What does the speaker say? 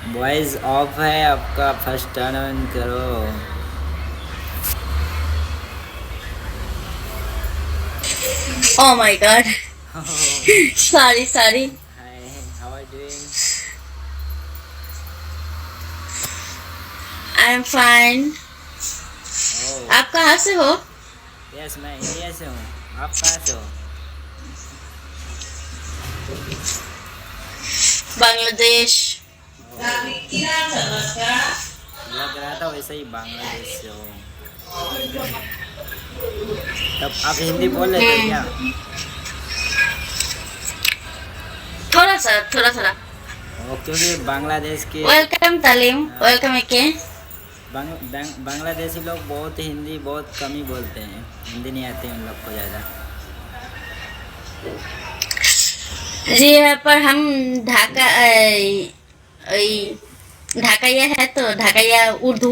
Voice off है आपका, first turn on करो। Oh my god. Hi, Sorry. How are doing? I'm fine. Oh, आप कहाँ से हो? यस मैं इंडिया से हूँ। आप कहाँ से हो? बांग्लादेश। ओह, लग रहा था वैसे ही बांग्लादेश से हो। तब आप हिंदी बोल लेते हो क्या? थोड़ा थोड़ा। क्योंकि बांग्लादेश के वेलकम तालीम, अ, वेलकम एके। बांग्लादेशी लोग बहुत हिंदी बहुत कम ही बोलते हैं। हिंदी नहीं आती उन लोग को ज़्यादा। जी यहाँ पर हम ढाका ढाकाइया है तो ढाकाइया उर्दू